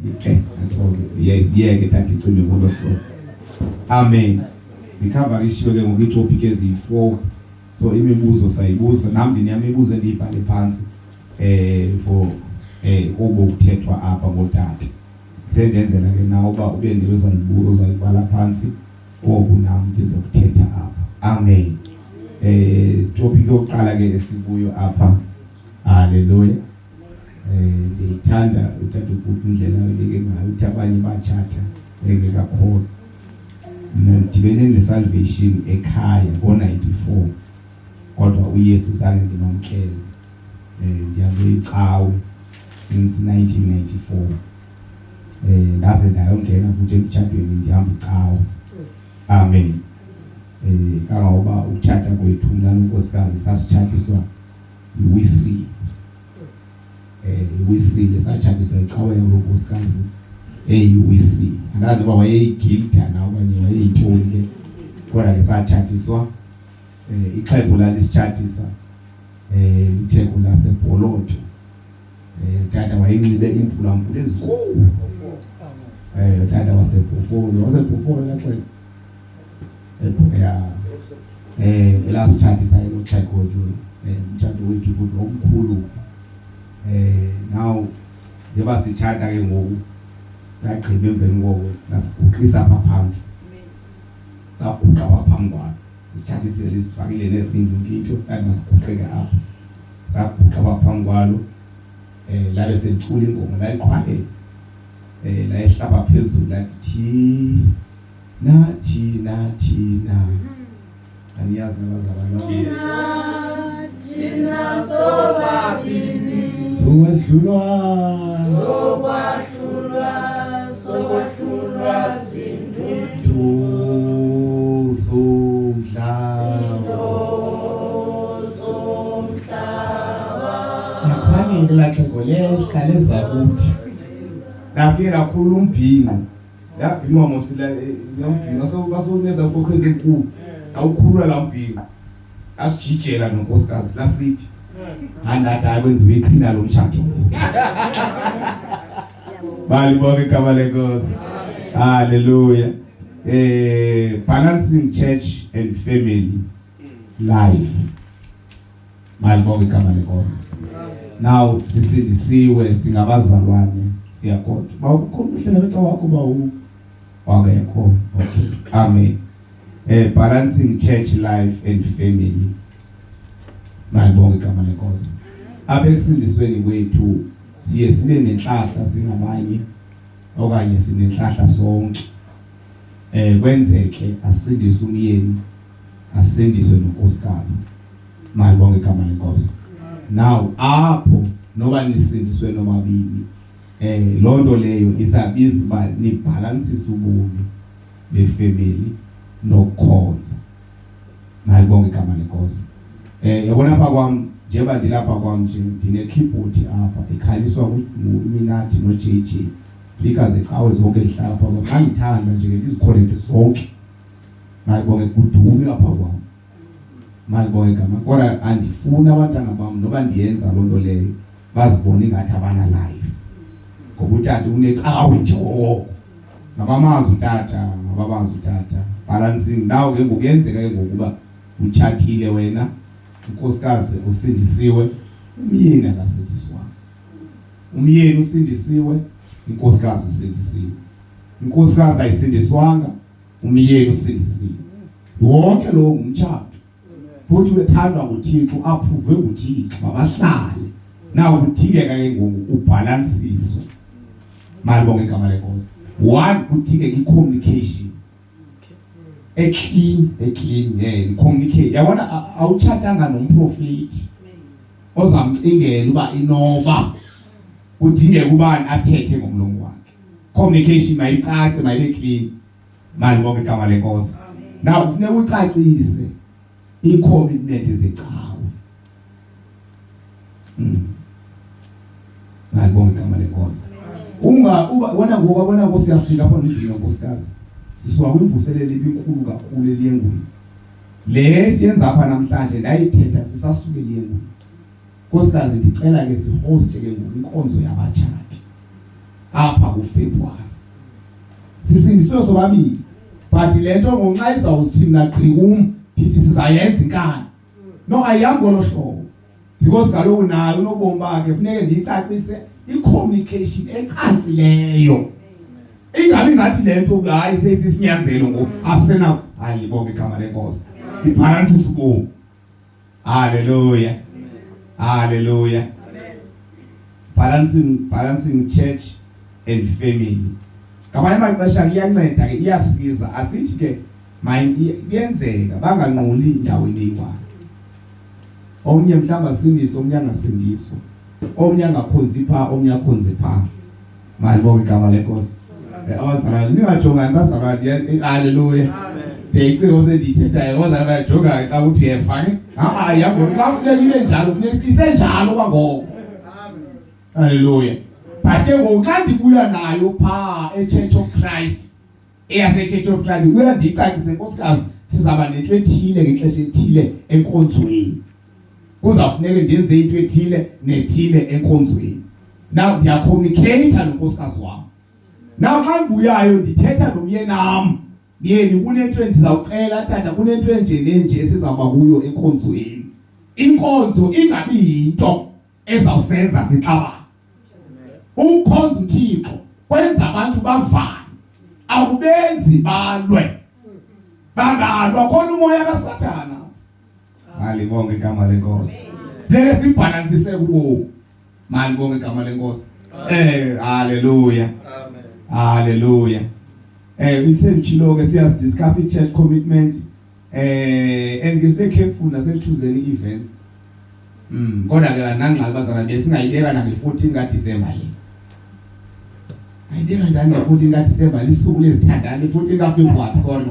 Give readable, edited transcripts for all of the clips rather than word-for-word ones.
Okay, that's all. Yes, yeah, ke tati icimbi ngolo hlobo. Amen. Sikavarishiwe ke ngokitopic ezi4. So imibuzo sayibuza nami ndinemibuzo endiyibhale phansi for obo kuthethwa apha ngotata. Sendenzela ke nawe uba ube ndizozalibuza uzayibhala phansi obu nami ndizokuthetha apha. Amen. Topic yokuqala ke esikuyo apha. Hallelujah. Ndithanda utata ukuthi indlela elike ngayo ukuthi abanye bachata engekakhona. Mina ndibene nesalvation ekhaya ngo94 kodwa uYesu zange ndimamkele. Ndihambe icawe since 1994. Ndaze ndayongena futhi emtshadweni ndihamba icawe. Amen. Kangoba ukuthatha kwethu nankosikazi sasitshatiswa yiWC. Wisile sachapiswa icawe yonkosikazi eyiWC angazi ba wayeyigilda na okanye wayeyitoni kodwa ke sachatiswa ixhego lalisichatisa ixhego lasebholoto tata wayinxibe impulampula ezinkulu tata wasebhofolo laxhego ya elasichatisa ixhego umtshato wethu ukuthi omkhulu. Now njengoba sithatha ke ngoku laqhiba emveni koko lasiguqisa apha phansi saguqa apha phambi kwakhe sisithathisele sifakile neringi into kanti masiguqeke apha saguqa apha phambi kwalo labe sentshula ingoma la iqhwale la ehlaba phezulu lathi nathi aniyazi nabazalwane thina sobabini Sokwahlulwa zindudu zomhlaba. Yakhwanile laxhego lehlale zakuthi. Lafika kakhulu umbhinqo. Yabhinqwa mosila umbhinqo basoneza kokho ezinkulu. Awukhulula la umbhinqo. Asijijela nonkosikazi lasithi handada akwenziwe iqhina lomtshato. Balibonke igama lenkosi. Hallelujah. Balancing church and family life. Balibonke igama lenkosi. Now sisindisiwe singabazalwane siyakhoda. Bawukhona uhlelo bethu wakho bawu wangekho. Okay. Amen. Balancing church life and family. Malibonke igama lenkosi. Apha esindisweni kwethu siye sibe nenhlahla singabanye okanye sinenhlahla sonke. Kwenzeke asindiswe umyeni asindiswe nonkosikazi. Malibonke igama lenkosi. Now apho noba nisindiswe nobabili lonto leyo isabiza ba ni balance ubomi befamily nokukhonza. Malibonke igama lenkosi. Yabona apha kwami njengoba ndilapha kwami nje ndine keyboard apha ikhaliswa uMinathi noJJ because ecawe zonke ezihlala apha xa ngithanda nje ke izikhonente zonke. Malibonke kudume apha kwami. Malibonke igama kodwa andifuni abantwana bami noba ndiyenza lonto leyo bazibone ngathi abana life. Ngoba utata unecawe nje woko. Ngabamazi utata balancing nawo ke ngokuyenzeka ke ngokuba uchathile wena unkosikazi usindisiwe umyeni akasindiswanga. Umyeni usindisiwe unkosikazi usindisiwe. Unkosikazi ayisindiswanga umyeni usindisiwe. Wonke lo ngumtshato. Futhi wethandwa nguThixo approve nguThixo babahlale. Nawo kuthikeka ke ngoku ubalansiswe. Malibonke igama lenkosi. One kuthike i-communication. Clean, communicate. Yabona awuchatanga nomprofeti ozamcingela uba inoba udinge kubani athethe ngomlomo wakhe. Communication mayicace mayibe clean. Malibonke igama lenkosi. Now kufuneka ucacise i-commitment zecawe. Malibonke igama lenkosi. Ubona ngoku siyafika apha endlini yonkosikazi. Sisuka kwimvuselelo ebinkulu kakhulu eliyengweni. Le siyenza apha namhlanje ndayithetha sisasuke eliyengweni. Nkosikazi ndicela ke sihoste ke ngoku inkonzo yabatshati. apha kuFebruary sisindiswe sobabili but lento ngonxa izawusithina qhikum ndithi sizayenza inkani no ayihamba ngolo hlobo because kaloku nayo unobomi bakhe funeke ndiyicacise i-communication ecacileyo ingabi ngathi lento hayi sesisinyanzelo ngoku asena hayi libonke igama lenkosi ibalansisa ubomi. Hallelujah. Hallelujah. Balancing church and family. Kamanye amaxesha iyanceda ke iyasiza asithi ke mayenzeka banganquli indaweni eyiwani. Omnye mhlawumbe asindiswe omnye angasindiswa. Omnye angakhonzi pha omnye akhonze pha. Malibonke igama lenkosi. Abazalwane ningajongani bazalwane. Hallelujah. Deyicela osendithethayo abazalwane bayajonga xa uthi uyefake. Yabo xa kufuneka ibe njalo kufuneka isenjalo kwangoko. Hallelujah. But ke ngoxa ndibuya nayo pha eChurch of Christ eyaseChurch of Christ kuya ndicacise nkosikazi sizaba nento ethile ngexesha elithile enkonzweni. Kuzafuneka ndenze into ethile nethile enkonzweni. Now ndiya communicate nonkosikazi wami. Now xa ndibuyayo ndithetha nomyenam yeni kunento endizawucela tata kunento enje nenje esizawuba kuyo enkonzweni. Inkonzo ingabi yinto ezawusenza sixabana. Ukhonza uThixo kwenza abantu bavane akubenzi balwe bangalwa khona umoya kaSathana. Malibonke igama lenkosi. Leke sibhalansise kubo. Malibonke igama lenkosi. Hallelujah. Amen. Hallelujah. Ngithenjilo ke siyas discuss i-church commitment and be careful nasekuchuzeni events. Kodwa ke nanxa bazana besingayibeka na nge-14 kaDisemba le. Ayideka njani nge-14 kaDisemba lisuku lesithandane 14 kaFebruary sorry.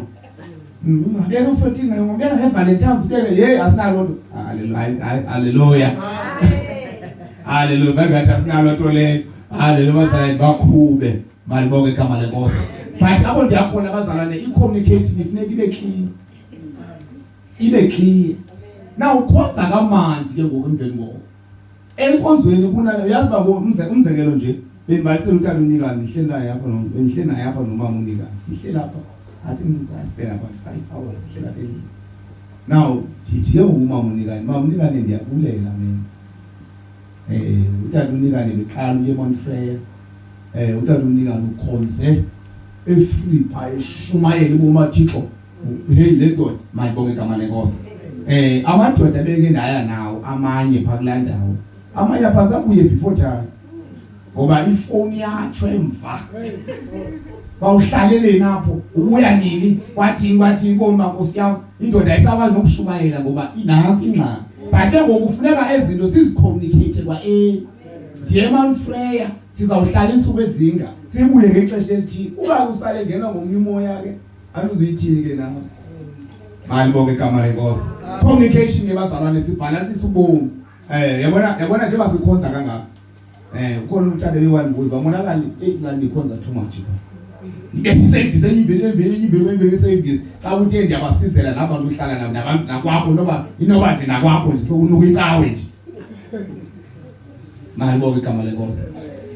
Ngabeka u-14 ngobeka ngeValentine's Day hey asinalo nto. Hallelujah. Hallelujah. Babe asinalo nto le. Hallelujah bazana bakhube. Malibonke igama lenkosi. But abo ndiyakhona abazalwane i-communication ifuneka ibe clear. Ibe clear. Now ukhonza kamandi ke ngoku emveni ngoko. Enkonzweni kunalo uyazi babo umzekelo nje benibalisela uTata uNikani ngihleli naye apha nomama uNikani. Sihleli apha I think I spent about 5 hours sihleli apha endlini. Now ndithi ke umama uNikani mama uNikani ndiyabulela mina. uTata uNikani beqala uye eMontfrere. uTata uNikani ukhonze efree pha eshumayela ubomathixo. Hey lendoda mayibonke igama lenkosi. Amadoda beke ndaya nawo amanye pha kulandawo. Amanye apha abuye before time. Ngoba ifoni yakho emva. Bawuhlalele napho ubuya nini wathi ngoma Nkosi yami indoda ayisakwazi nokushumayela ngoba inansi ingxaki. But ngokufuneka ezinto sizicommunicate kwa ndiye eMontfrere sizawuhlala insuku ezinga sibuye ngexesha elithi uba usale ngena ngomnye umoya ke aluzuyithini ke nawe. Malibonke igama lenkosi. Communication nebazalwane sibhalansisa ubomi. Yabona nje basikhonza kangaka. Ukhona umntana bewangibuza babonakala ngikhonza too much. Ngibethi service enye service. Xa uthi ndiyabasizela nabantu uhlala nabo nabantu nakwakho noba inoba nje nakwakho nje sokunuka incawe nje. Malibonke igama lenkosi.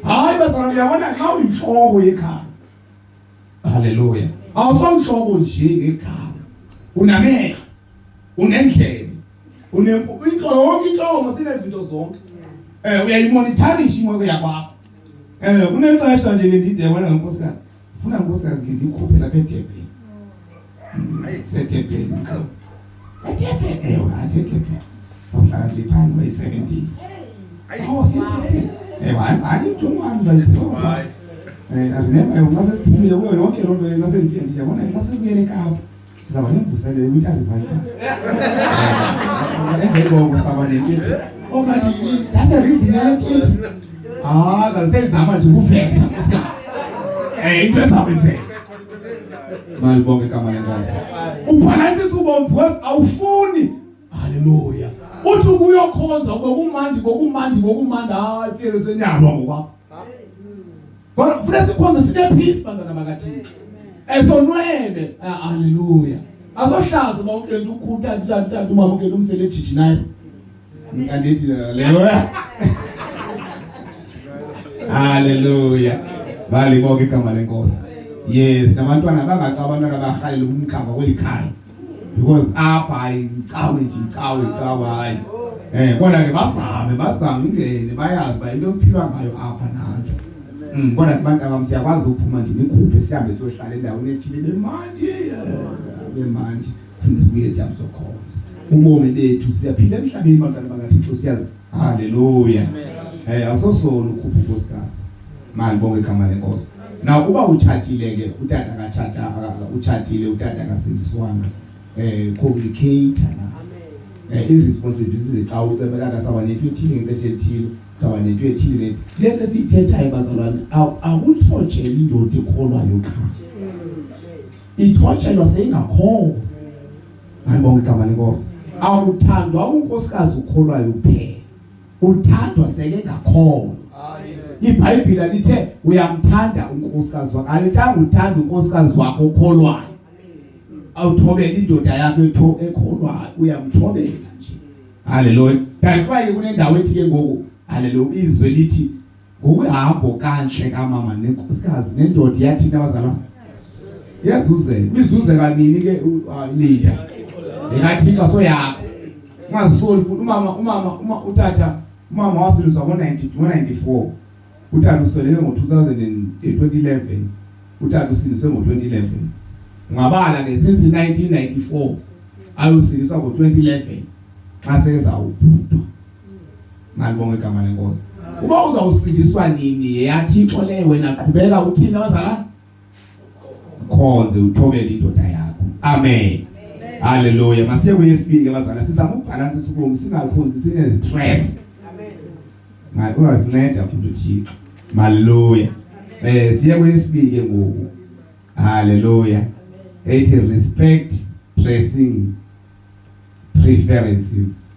Hayi bazalwane uyabona xa uyinhloko yekhaya. Hallelujah. Awusonhloko nje ngekhaya. Unamehlo, unendlebe, inhloko sinezinto zonke. Uyayimonitorisha imoyo yakwakho. Kunexesha nje ndithi yabona nkosikazi. Ufuna nkosikazi ngikhuphe lapha eDurban. Sedurban ngikho. eDurban asedurban. Sohlala nje phakathi kwe-70s. Sedurban. Hayi ujongani uzayiphoba. I remember ngasesiphumile kuyo yonke loo nto ngasendifike nje yabona ngasebuyele eKapa. Sizaba nemvuselelo revival. Emveni koko saba nento okati that's the reason yathi ngisenzama nje ukuveza nkosikazi. Into ezakwenzeka. Malibonke igama lenkosi. Ubhalansisa ubomi because awufuni. Hallelujah. Uthi ukuyokhonza ngokumandi hayi fike senyalwa ngokwakho. Kodwa kufanele sikhonze sinepeace bantwana bakaThixo. Esonwele. Hallelujah. Asohlaza bawukenda ukhutha ntanta umama ukenda umsele ejiji naye. Andithi hallelujah. Hallelujah. Bali bonke igama lenkosi. Yes, nabantwana bangacabana abahalela umkhava kwelikhaya. Because apha ayicawe nje icawe hayi. Kodwa ke bazame ingene bayazi ba into ephilwa ngayo apha nansi. Kodwa abantu abamsiyakwazi ukuphuma nje nikhuphe sihambe sohlala endaweni ethile bemanje phinde sibuye siyamsokhonza. Ubomi bethu siyaphila emhlabeni bantwana bakaThixo siyazi. Haleluya. Awusosona ukhupha unkosikazi. Mali bonke igama lenkosi. Now uba utshatile ke utata akatshata utshatile utata akasindiswanga. Communicate na irresponsibilities xa ucebelana saba nento ethile ngexesha elithile saba nento ethile le nto siyithethayo bazalwane akuthotshelwa indoda ekholwayo qha ithotshelwa seyingakholwa. Ngibonga igama lenkosi. Awuthandwa unkosikazi ukholwayo kuphela, uthandwa seke ngakholwa. iBhayibheli lithe uyamthanda unkosikazi wakho, alithanga uthanda unkosikazi wakho okholwayo. Awuthobela indoda yakho ekholwayo, uyamthobela nje. Haleluya. Kanti kunendawo ethi ke ngoku haleluya izwe lithi ngokuhambo kanhle kamama nenkosikazi nendoda yathi nabazalwane yazuze mizuze kanini ke leader ekathika so yakho ungazisoli futhi umama utata umama wasiluswa ngo-1994 utata usolele ngo-2011 utata usiliswe ngo-2011 ungabala ke since 1994 ayosiliswa ngo-2011 xa sezawubhudwa. Ngalibonga igama lenkosi. Uba uzawusindiswa nini yaThixo le wena qhubeka uthina bazalwane khonze uthobele indoda yakho. Amen. Haleluya. Masiye kuyesibili bazalwane sizama ukubhalansa isikhulumo singakhonzi sine stress. Amen. Ungazinceda futhi uThixo. Haleluya. Siye kuyesibili ke ngoku. Haleluya. Ethi respect pressing preferences.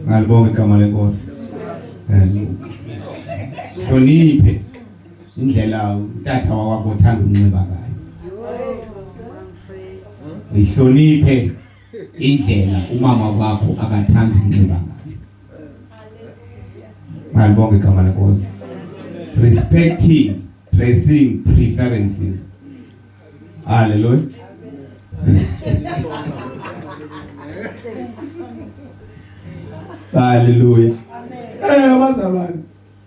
Ngalibonga igama lenkosi. Hloniphe indlela utata wakho othanda unxiba ngayo. Ihloniphe indlela umama wakho akathanda unxiba ngayo. Ngalibonga igama lenkosi. Respecting dressing preferences. Hallelujah. Hallelujah. Abazalwane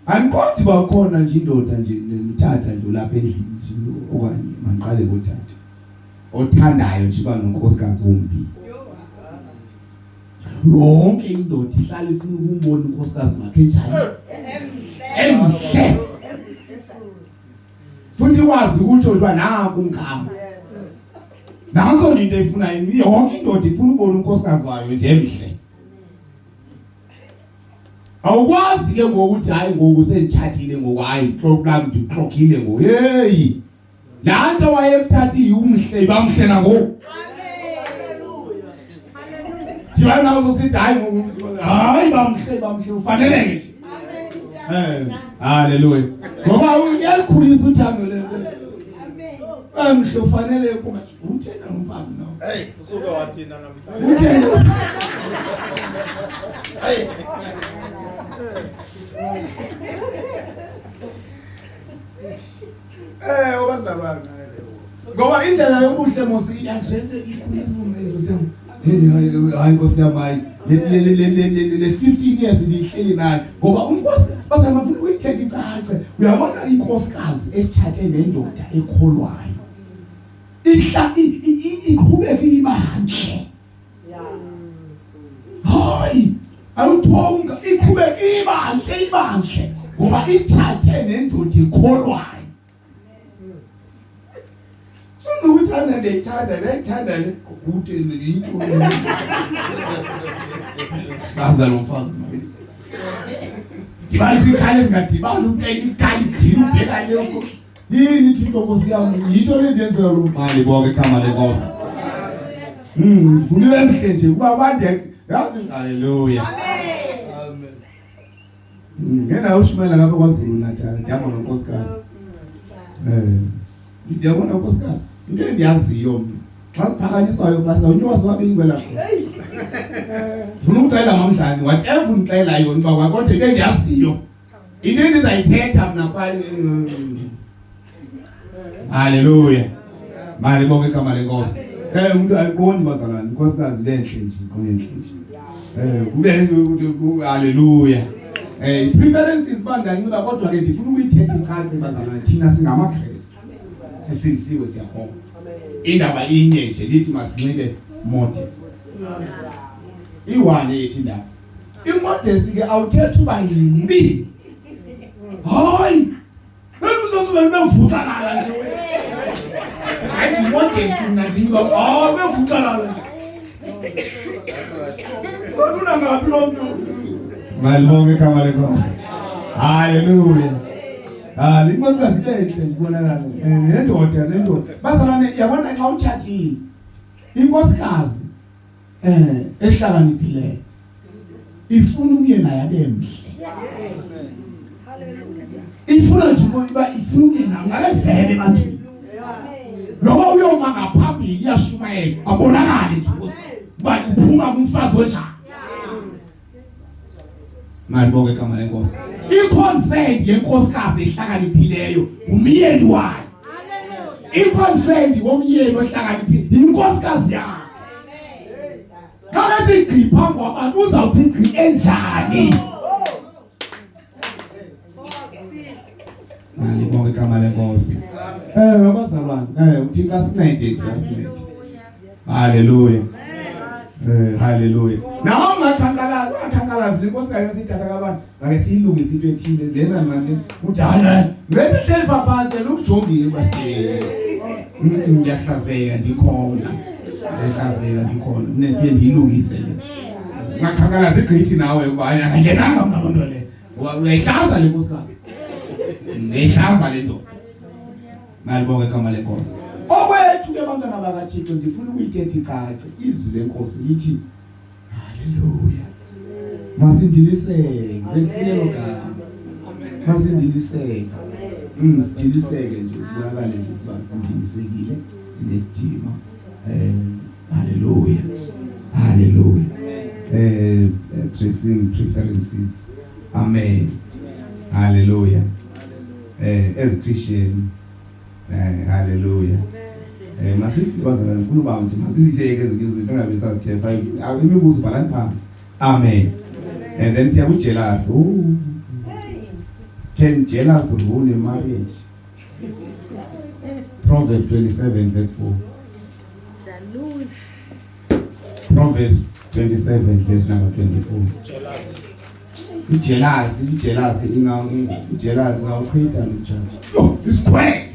andiqondi bakhona nje indoda nje nemthatha nje lapha endlini nje okanye manqale ngothatha othandayo nje ba nonkosikazi wombi. Yonke indoda ihlala ifuna ukumbona unkosikazi wakhe njani emhle futhi wazi ukuthi udwa naku umkhama nanso into efuna yini. Yonke indoda ifuna ukubona unkosikazi wayo nje emhle. Awukwazi ke ngokuthi hayi ngoku sendichatile ngoku hayi program ndiqokhile ngoku hey la nto wayekuthathi umhle bamhle nango. Haleluya. Haleluya. Thina usithi hayi ngoku hayi bamhle ufaneleke nje. Haleluya. Ngoba uyalikhulisa uthando lento. Amen. Bamhle ufanele kuma uthena ngomfazi nawo. Hey usuke wathina namhlanje. Uthena. Hey. Obazalwane ngoba indlela yobuhle mosi i-address ikhulisa umuntu sami hayi Nkosi yami le 15 years lihleli nayo ngoba unkosi bazama ufuna ukuyithetha icace. Uyabona inkosikazi esithathe nendoda ekholwayo iqhubeka ibanje hayi awuthonga iqhubeka ibanje ngoba ithathe nendoda ekholwayo. Unokuthanda neyithanda ukuthi into baza lo mfazi manje dibali ikhale ngadibali ubeka ikhali green ubeka lokho yini Thixo Nkosi yami yinto le ndiyenzela lo mali bonke igama lenkosi. Ufuna emhle nje kuba bande yazi. Haleluya. Amen. Ngena ushumela ngapha kwaZulu Natal ndiyabona unkosikazi. Ndiyabona unkosikazi into endiyaziyo xa kuphakanyiswayo basa unyuka swabini kwela khona. Ufuna ukuxela mamhlanje whatever unixela yona uba kodwa into endiyaziyo into endizayithetha mna kwaye haleluya. Mali bonke igama lenkosi. Umuntu ayiqondi bazalwane inkosikazi lenhle nje iqonde enhle nje. Kube haleluya. Preferences bandanyuka kodwa ke ndifuna ukuyithetha icace bazalwane thina singamaKristu. Sisilisiwe siyakho. Indaba inye nje lithi masinxibe modest. Iwane ethi indaba. Imodest ke awuthetha uba yimbi. Hayi. Uzobe bevukalala nje wena. Hayi modest mnandinga bevukalala. Kodwa ngapi lo muntu? Malibonke igama lenkosi. Haleluya. Inkosikazi lenhle ngibonakala. Nendoda. Bazalwane yabona nxa utshathile. Inkosikazi ehlakaniphileyo. Ifuna umyeni ayabe mhle. Haleluya. Ifuna nje ukuba ifuna umyeni angavele bathi. Noma uyoma ngaphambili yashumayela abonakale nje ukuthi uphuma kumfazi onjani. Malibonke igama lenkosi. I-consent yenkosikazi ehlakaniphileyo umyeni wayo. I-consent womyeni ohlakaniphileyo inkosikazi yakhe. Kanti igqipha ngabantu uzawuthi igqi enjani? Malibonke igama lenkosi. Abazalwane, uThixo asincede nje asincede. Haleluya. Haleluya. Nawo ngathangalazi inkosikazi sithatha kabantu ngake siyilungisa into ethile lena manje udala ngehleli phansi ukujongile bahle ngiyahlazeka ndikhona mne ndiyilungise le ngathangalazi igqithi nawe kuba angenanga mnqondo le uyayihlaza le nkosikazi ngehlaza le nto. Malibonke igama lenkosi. Okwethu ke bantwana bakaThixo ndifuna ukuyithetha icace izwi lenkosi lithi haleluya. Masindiliseke bekuhlelo gama. Masindiliseke. Sidiliseke nje ubonakale nje siba sindilisekile sinesithima. Haleluya. Haleluya. Dressing preferences. Amen. Haleluya. As Christian haleluya. Masithi bazalwane ngifuna uba nje masiziyeke izinto engabe sazithesa imibuzo balani phansi. Amen. And then siya jealous. Can jealous rule in marriage? Proverbs 27 verse 4. Proverbs 27 verse number 24. Jealous ngawuchitha njalo. Yo, isquare.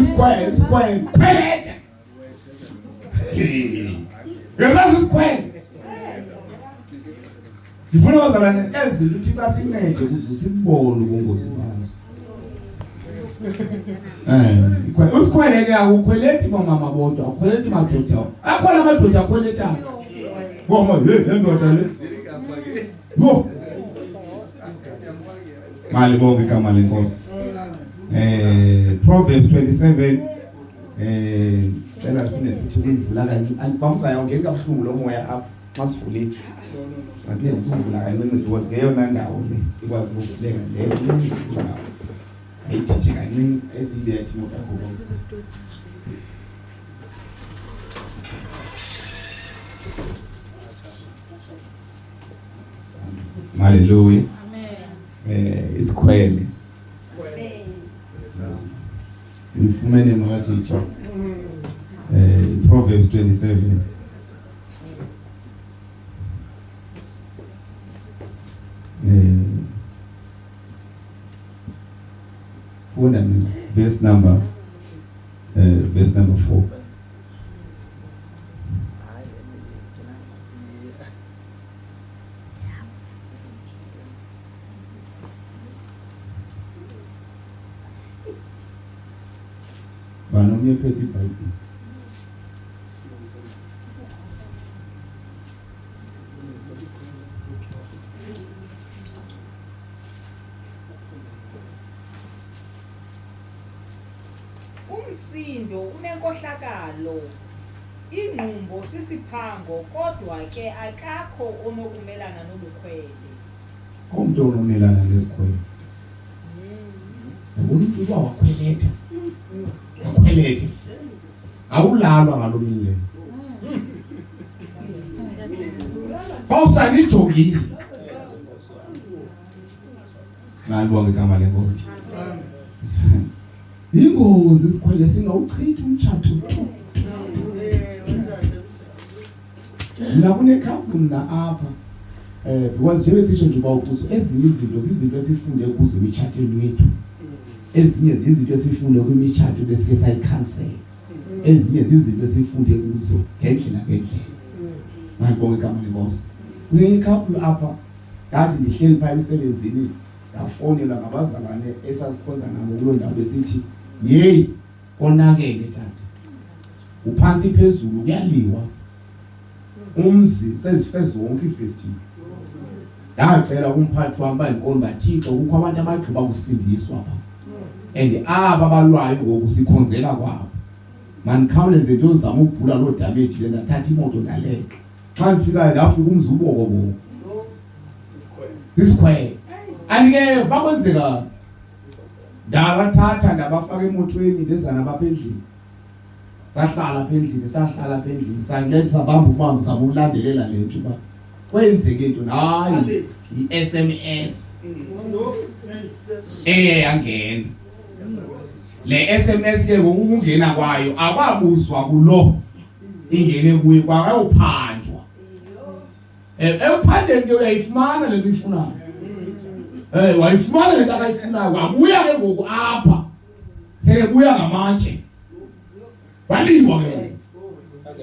Square. Kweleta. Yazazi square. Ndifuna bazalwane ezinto uThixo asincede ukuze sibone ubungozi bazo. Usquare ke awukhweleti mama bodwa, awukhweleti madoda. Akhona amadoda akhweletayo. Ngoma lendoda le. No. Malibonke igama lenkosi. Proverbs 27 cela sinesithu kuvula kanje bamsaya ungena kabuhlungu lo moya apha masivulile. Ngathi ukuvula kanje ngithi ngeyona ndawo le ikwazi ukuvuleka le. Ayithi kancane ezilethi moto yakho bonke. Hallelujah. Amen. Isikhwele. Ifumene makaThixo. Proverbs 27. Verse number 4. Banomye phethe iBhayibheli. Umsindo unenkohlakalo Ingqumbo sisiphango kodwa ke akakho onokumelana nobukhwele. Umuntu onomelana nesikhwele. Umuntu uba wakhweletha. Wakhweletha. Awulalwa ngalomile. Bawusani jogile. Ngalibonga igama lenkosi. Ingozi isikhwele singawuchitha umthatho tu. La kunekhaphu na apha because nje sisho nje bawukuzo ezinye izinto zizinto esifunde kuzo emitshatweni wethu. Ezinye zizinto esifunde kwimitshato besike sayicancel. Ezinye zizinto esifunde kuzo ngendlela. Ngibonga igama lenkosi. Kunekhaphu apha ngathi ndihleli pha emsebenzini ngafonelwa ngabazalwane esasikhonza nabo kulo ndawo besithi hey onakele tata. Uphansi phezulu kuyaliwa. Umzi sezifeze wonke ifestival. Ngacela kumphathi wami bayiqonda Thixo kukho abantu abagqiba kusindiswa apha. And aba balwayo ngoku sikhonzela kwabo. Manikhawuleze into zama ukubhula lo damage le ndathatha imoto ndaleqa. Xa ngifika ndafika umzi ubokobo. Sisikhwele. Andike bakwenzeka ndabathatha ndabafaka emotweni lezana baphendlini. Sahlala phendlini sangenza bamba umama zama ukulandelela lento ba kwenzeke into hayi iSMS yangena le SMS ke ngokungena kwayo akwabuzwa kulo ingene kuye kwayophandwa ephandeni ke uyayifumana lento uyifunayo wayifumana lento akayifunayo wabuya ke ngoku apha sekubuya ngamatshe waliwa ke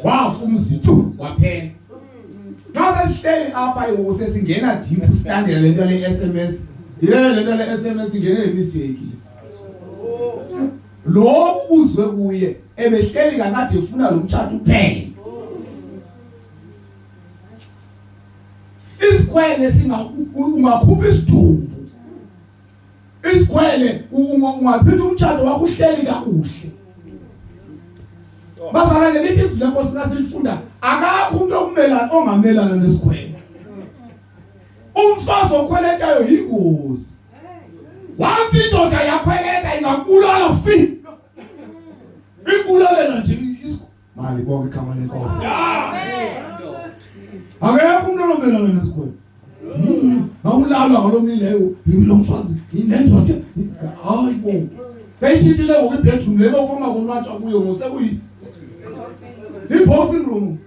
wafa umzithu waphela xa sihleli apha ngoku sesingena deep standard lento le SMS lento le SMS ingene mistake lo ubuzwe kuye ebehleli kakade efuna lo mtshato uphele isikhwele ungakhupha isidumbu isikhwele ungaphinda umtshato wakho uhleli kakuhle bazalane lithi izwi lenkosi nasilifunda akakho umuntu ongamelana nesikhwele. Umfazi okhweletayo yingozi. Wathi indoda yakhweleta ingakubulala fi. Ikulalela nje isikho. Mali bonke igama lenkosi. Akekho umuntu onomelana nesikhwele. Awulalwa ngalomileyo lo mfazi inendoda hayibo. Seyithile ngoku ibedroom lebo ufuna konwatsha kuyo ngosekuyi boxing room.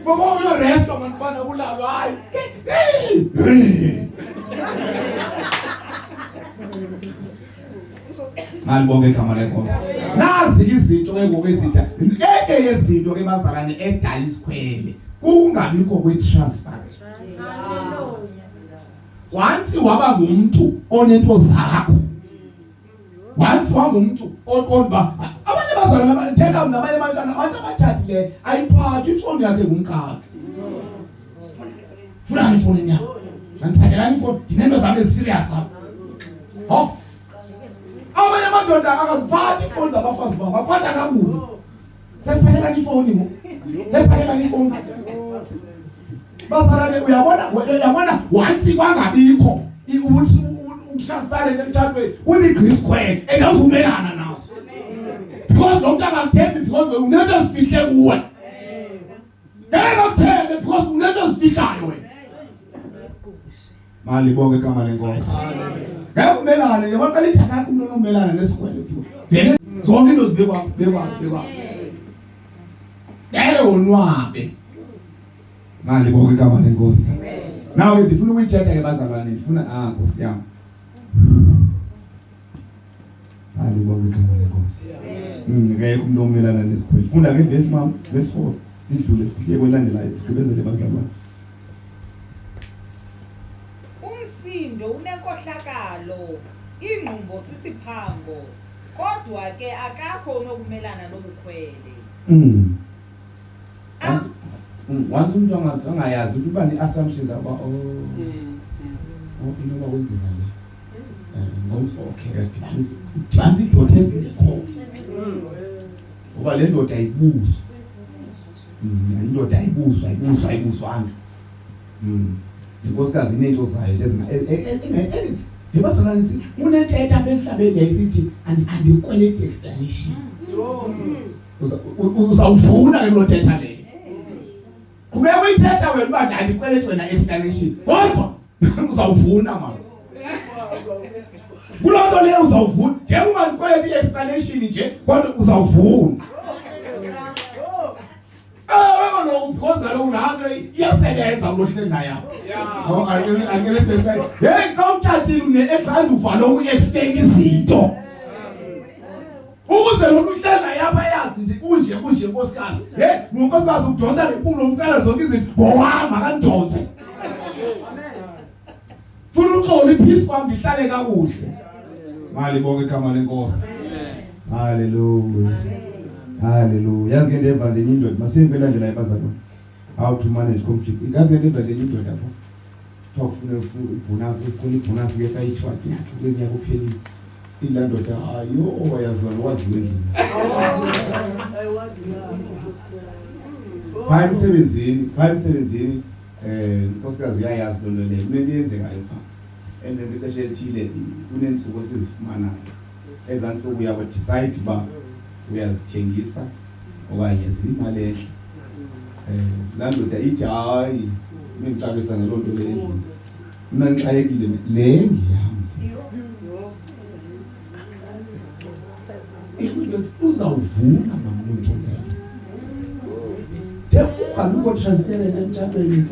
Baba uyo rest abantwana kulalo hayi. Malibonke igama lenkosi. Nazi izinto ke ngokwezitha. Eke yezinto ke bazalane edala isikhwele. Kungabikho kwetransfer. Once waba ngumuntu onento zakho. Once waba ngumuntu oqonda abanye bazalane theka nabanye abantu abathathileyo ayiphathi ifoni yakhe ngumkakhe. Funa ifoni yakho. Ngiphathela ifoni dinento zami serious apha. Ho. Abanye amadoda akaziphathi ifoni zabafazi babo. Baphatha kakubi. Sesiphathela ifoni ngo. Sesiphathela ifoni. Bazalane uyabona once kwangabikho ukuthi utransfer emtshatweni unigrip khwele engawuzumelana naso. Because lo muntu akakuthembi because unento esifihle kuwe. Ngeke akuthembe because unento esifihlayo wena. Mali bonke igama lenkosi. Ngeke umelane yabona lithi akakho umuntu onomelana nesikhwele kuwe. Vele zonke into zibekwa. Ngeke unwabe. Mali bonke igama lenkosi. Nawe ndifuna ukuyithetha ke bazalwane ndifuna Nkosi yami. Mali bonke igama lenkosi. Ngeke umuntu omelana nesikhwele. Funda ke verse mama verse 4 sidlule sikusiye kwelandelayo sigqibezele bazalwane. Umsindo unenkohlakalo, ingqumbo sisiphango, kodwa ke akakho onokumelana nobukhwele. Once umuntu angayazi ukuthi uba ne-assumptions aba inoba kwenzeka le ngomso okay dibanisa idoda ezingekho ngoba le ndoda ayibuzo indoda ayibuzwanga. Inkosikazi inento zayo yebazalwane unethetha apha emhlabeni yayisithi andikweleti explanation. Uzawuvuna ke lo thetha leyo. Kubeka uyithetha wena uba andikweleti wena explanation. Kodwa uzawuvuna mama. Kuloo nto leyo uzawuvuna. Njengoba ungandikweleti explanation nje kodwa uzawuvuna. Because kaloku laa nto iyasebenza ulohleli naye apha. Hey, xa utshatile une-exanduva loku-explain izinto. Ukuze lo uhleli naye apha yazi nje kunje nkosikazi. Hey, nkosikazi ukudonsa ngempumlo umkala zonke izinto. Ngowama kandonse. Funa uxolo ipeace kwam ndihlale kakuhle. Malibonke igama lenkosi. Hallelujah. Hallelujah. Yazi ke ndeva nje indoda masiyempela nje la ebazalwane. How to manage conflict. Ingabe ndeva nje indoda apha. Kufuna ibonus ke sayithwa yakhe kwenyaka uphelile. Ila ndoda ayo yazona waziwe endlini. Hayi emsebenzini nkosikazi uyayazi lo nto leyo. Kunento eyenzekayo pha. And ngexesha elithile kunensuku esizifumanayo. Ezantsuku uyabo decide uba uyazithengisa okanye zimali ehle. Laa ndoda ithi hayi ngixabisa ngaloo nto leyo endlini. Mna ngixakekile le ngiyam. Uzawuvuna mamuntu leyo. Ungabikho transparent emtshatweni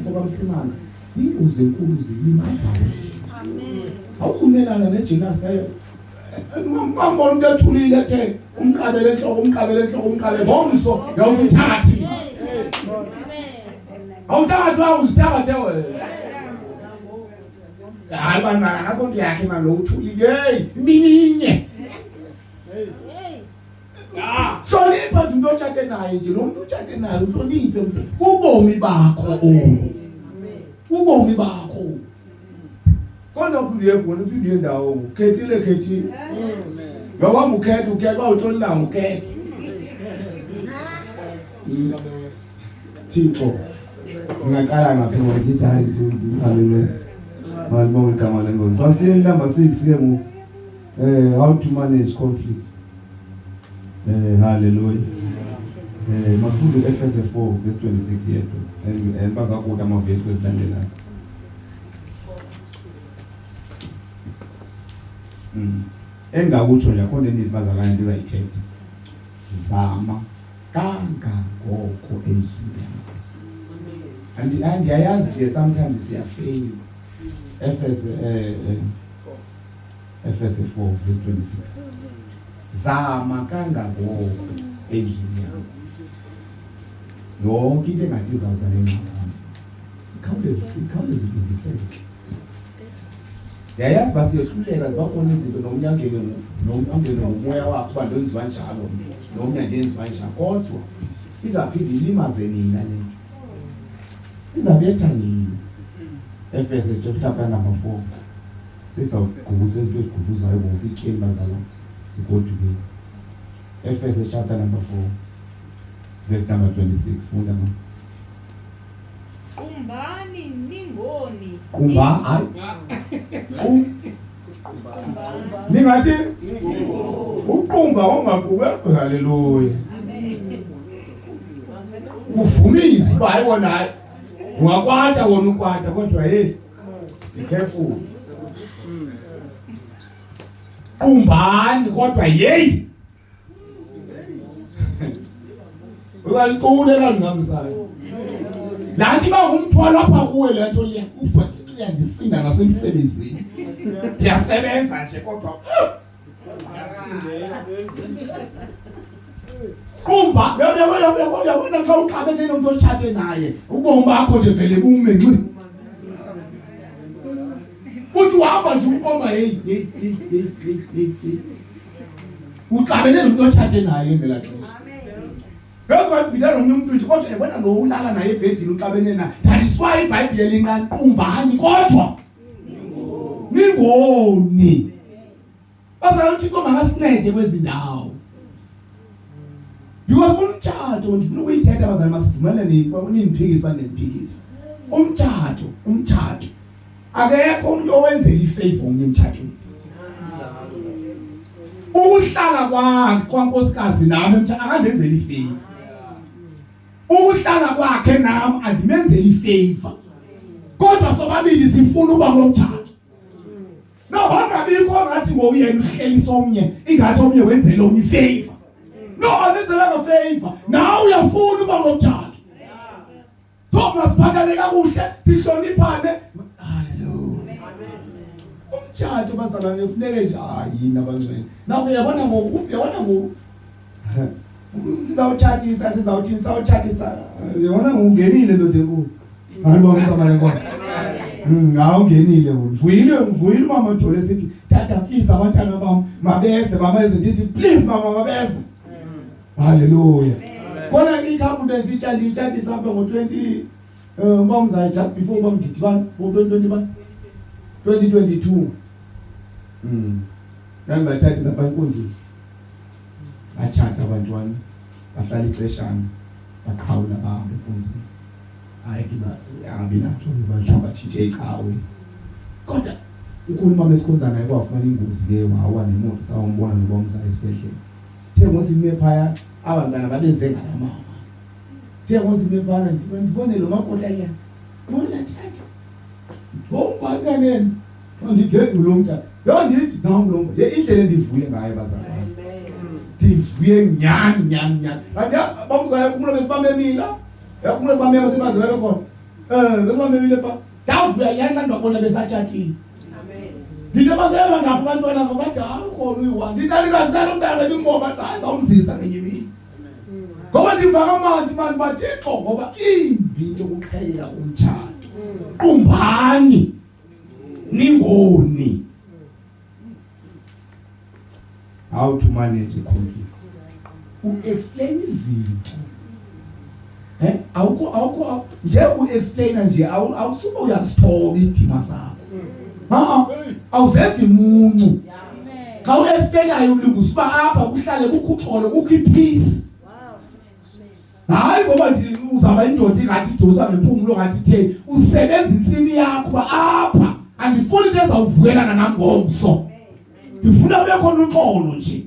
fokamsimanga. Ingozi enkulu zilimaza wena. Amen. Awuzumelana nejealous leyo. Ngambona umuntu ethulile ethe umqabele enhloko ngomso yawuthathi. Awuthathwa uzithathe wena. Hayi bana nakho nto yakhe manje lo uthulile hey mininye. Hlonipha umuntu otshate naye nje lo muntu otshate naye uhloniphe ubomi bakho obu. Ubomi bakho. Kona uphile khona uphile ndawo ukhethile. Ngoba ukhetha ukhetha utshona ukhetha. Thixo. Ngaqala ngapha ngigitari nje hallelujah. Malibonke igama lenkosi. Fasiyeni number 6 ke mu how to manage conflict. Hallelujah. Masifunde Ephesians 4 verse 26 yedwa. And bazakuda ama-verse kwesilandelayo. Engakutsho nje akho nto bazalwane ndizayithetha. Zama kangangoko endlini yakho. Andiyayazi ke sometimes siyafail. Ephesians 4 verse 26. Zama kangangoko endlini yakho. Yonke into engathi izawuza nengxabano. Ikhawuleze ilungiseke. Yayazi basiyehluleka zibakhona izinto nomnyangene ngomoya wakho uba ndenziwa njalo nomnye ndenziwa njalo kodwa izaphinda ilimaze nina le nto. Izabetha nina. Ephesians chapter number 4. Sizawugqubuza into ezigqubuzayo ngosityeni bazalwane sigodukile. Ephesians chapter number 4 verse number 26. Funda ma. Qumbani ningoni. Ningathi uqumba ongaqubeka haleluya. Uvumisa uba ayibona ungakwata wona ukwata kodwa hey be careful. Qumbani kodwa hey. Uyalicule kanqamsayo. Lanti ba ngumthwalo apha kuwe le nto leya ufanele uyandisinda nasemsebenzini. Ndiyasebenza nje kodwa Kumba yabona xa uxabene nomuntu otshate naye ubomi bakho ndivele bume ngci. Uthi uhamba nje uqoma hey. Uxabene nomuntu otshate naye ngela xesha. Lokho bidala umuntu nje kodwa yabona lo ulala naye ebhedini uxabene naye. That is why iBhayibheli linqani qumbani kodwa ningoni. Bazala uThixo makasincede kwezi ndawo. because umtshado ndifuna ukuyithetha abazali masivumelane niphikise baneniphikisa umtshado akekho umuntu owenzela ifavor omnye emtshadweni ukuhlala kwankosikazi nami akandenzeli ifavor ukuhlala kwakhe nami andimenzeli ifavor kodwa sobabili sifuna uba ngomtshado no bangabikho ngathi ngoyena uhlelisa omnye ingathi omnye wenzele omnye ifavor no anenzela ngefavor nawe uyafuna uba ngomtshado so masiphathane kakuhle sihloniphane haleluya umtshado bazalwane kufuneke nje yini abangcwele nawe uyabona ngoku sizawuchatisa yona ungenile ndoda enkulu alibonke igama lenkosi awungenile mvuyile mama Dole sithi tata please abantwana bam mabeze ndithi please mama mabeze haleluya khona ikhapu bezichatisa apha ngo20 bamzayo just before bamdidibana ngo2021 2022 ngibathatha lapha enkonzweni achata abantwana bahlala ixeshana baqhawula bahambe enkonzweni hayi ngiyahambi natho bahlamba thinje ecawe kodwa ukhuluma besikhonza naye kwafumana ingozi ke wawa nemoto sawombona nobamzayo esibhedlela the ngosime phaya abantwana babeze ngalamama the ngosime phana ndibone lo makotanyana bona tata bombanganeni ndike ulomntana lo ndithi nawo lo le indlela endivuye ngayo bazalwane ndivuye nyani kanti bamzayo kumlo besibambemila yakumlo besibambemila sebaze babe khona besibambemile pha davuya nyani kanti babona besatshathile ndine bazeba ngapha abantwana ngobathi hayi khona uyi-1 ndintalikazi nalomntana bimboba hayi awumzisa ngenye imini ngoba ndivaka amanzi mani bathixo ngoba imbi into yokuqhayela umtshado qumbani ningoni how to manage a conflict u-explain izinto awukho nje u-explaina nje awusuke uyasithoba isidima sakho awuzenzi muncu xa u-explainayo ulungusa uba apha kuhlale kukho uxolo kukho ipeace hayi ngoba uzaba indoda ingathi idosa ngempumulo ngathi theni usebenza intsimi yakho uba apha andifuni into ezawuvukelana nam ngomso ndifuna ube khona uxolo nje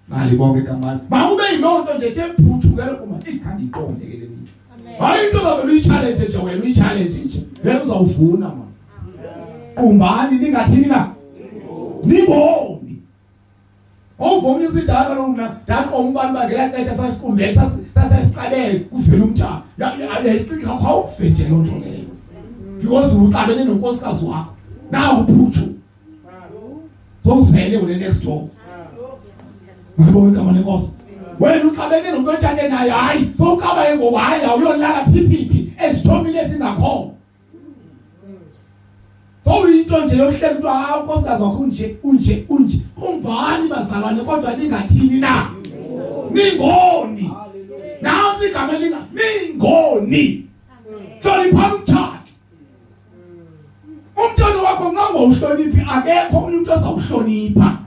malibonke kamani makube yiloo nto nje ethe phuthuke kuma ikandiqonde ke le nto hayi into zavele uyi-challenge nje wena uyi-challenge nje ngeke uzawuvuna ma qumbani ningathini na ningoni ovomisa isidala lomna ndaqoma ubani bangela xesha sasiqumbele sasesixabele kuvela umtshana yayicinga khawuve nje loo nto leyo because uxabene nonkosikazi wakho nawo uphuthu sowuzele wena next door ngibonge igama lenkosi wena uxabene nomuntu otshane naye hayi sowuqabaye ngoba hayi awuyolala phiphiphi ezithomile ezingakhona into nje yokuhlela into unkosikazi wakho unje kumbani bazalwane kodwa ningathini na ningoni nawe igama ningoni hlonipha umtshado wakho ngangowuhloniphi akekho umuntu ozawuhlonipha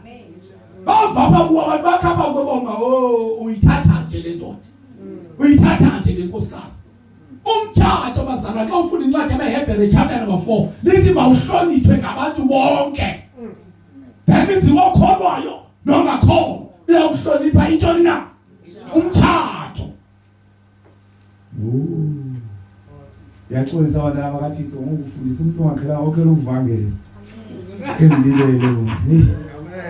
bavapha kuwo abantu bakhapha kwebonga uyithatha nje le ndoda uyithatha nje le nkosikazi umtshado bazalwane xa ufunda incwadi yabeHebrew chapter number 4 lithi mawuhlonithwe ngabantu bonke that means okholwayo nongakholwa uyawuhlonipha intoni na umtshado yaxolisa abantwana bakaThixo ngokufundisa umuntu ongakhelanga okhela ukuvangela emlilele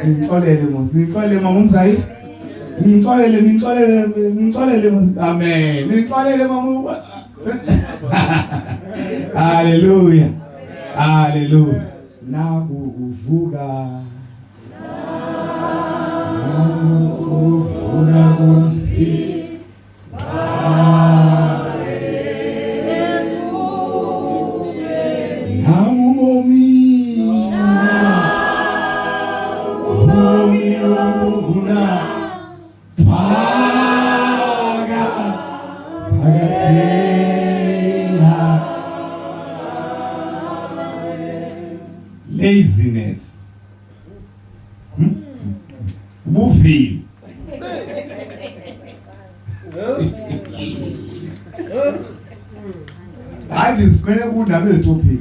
ngixolele mos ngixolele mama umzayi ngixolele mos amen ngixolele mama haleluya naku uvuka ufuna kumsi laziness ubuvili hayi disipline kunami etopic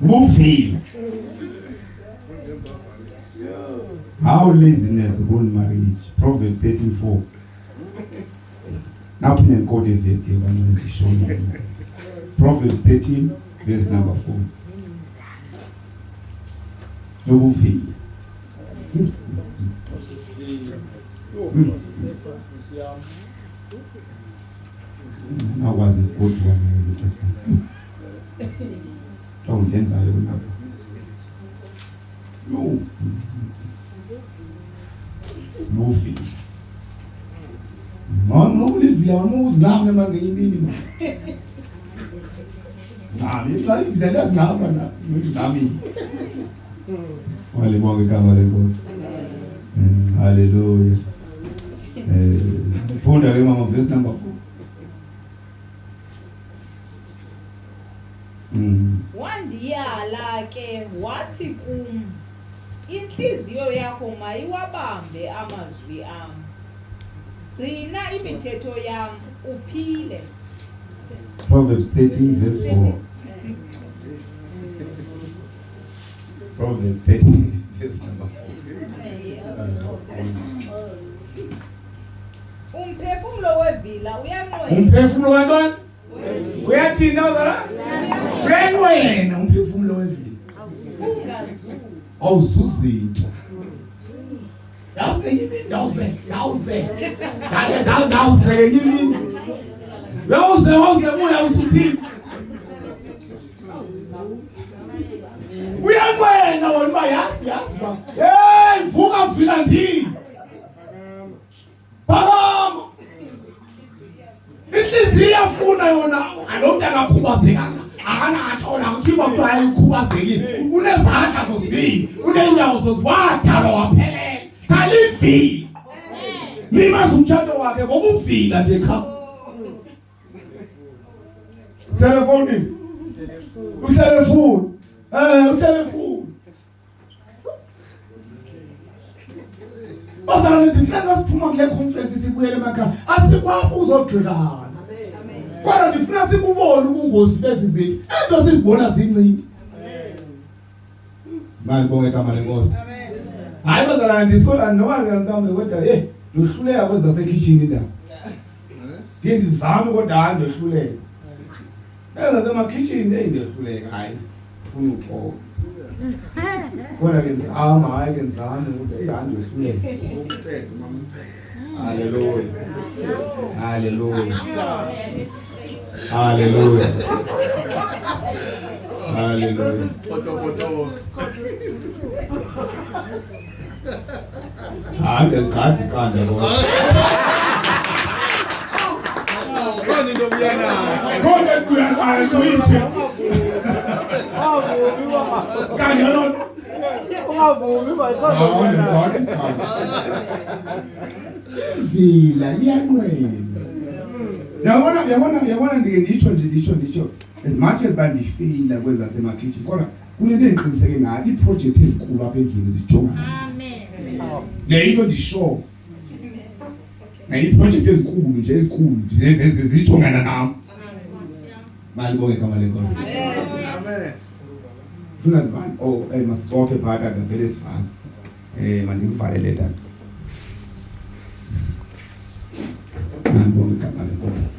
ubuvila. How laziness ruin marriage. Proverbs 13:4. Now pin and code a verse here, I'm going to show you. Proverbs 13, verse number 4. Ubuvila. Now was it good one just don't dance I don't know. No. Movie. Mama ulivila uzingame manje yimini. It's like that's not nami. Wale bonke kama lenkosi. Hallelujah. Funda ke mama verse number 4. Wandiyala ke wathi kum, inhliziyo yakho mayiwabambe amazwi am. Gcina imithetho yam uphile. Proverbs 13 verse 4. Proverbs 13 verse number 4. Umphefumulo wevila uyanqwela. Umphefumulo wantwana? Uyathina uzala? Uyanqwela umphefumulo wevila. Awuzuzinto. Dawuse yini dawuse. Dawuse yini. Dawuse moya usuthini. Uyanqwela wona bayazi ba. Hey vuka vila ndini. Baba inhliziyo iyafuna yona alomuntu akakhubazekanga akanathola kuthiwa kuthiwa ayikhubazekile unezandla zozibili unenyawo zozwadalwa waphelela kalivili limazi umtshado wakhe ngokuvila nje kha telefoni utelefoni Basala ndifuna siphuma kule conference sibuyele emakhaya asikwapho uzogqikana. Kodwa ndifuna sikubone ubungozi bezi zinto. Ento sizibona zincinci. Manje bonke igama lenkosi. Amen. Hayi bazala ndisola noma ngikambe kodwa ndohluleka kweza sekitchen indaba. Ndiye ndizame kodwa hayi ndohluleka. Eza sema kitchen ndohluleka hayi. Ufuna ukho. Kodwa ke ndizama hayi ke ndizame ukuthi ihandi wehluleke. Hallelujah. Hallelujah. Hallelujah. Hallelujah. Hayi ngicadi qanda kodwa. Kwani ndomyana. Kodwa kuyakhala kuyishe. Kanjalo ungavumi bathanda vila liyanqwela. Yabona ndike nditsho as much as bandifeyila kweza semakitchen kodwa kunento engiqiniseke ngayo iproject ezinkulu apha endlini zijongana. Amen. Le into ndisho. Iproject ezinkulu nje ezinkulu zijongana nami. Mali bonke igama lenkosi. Amen. Funa zibani masicofe phakathi avele sivana mandikuvalele tata nambonke igama lenkosi.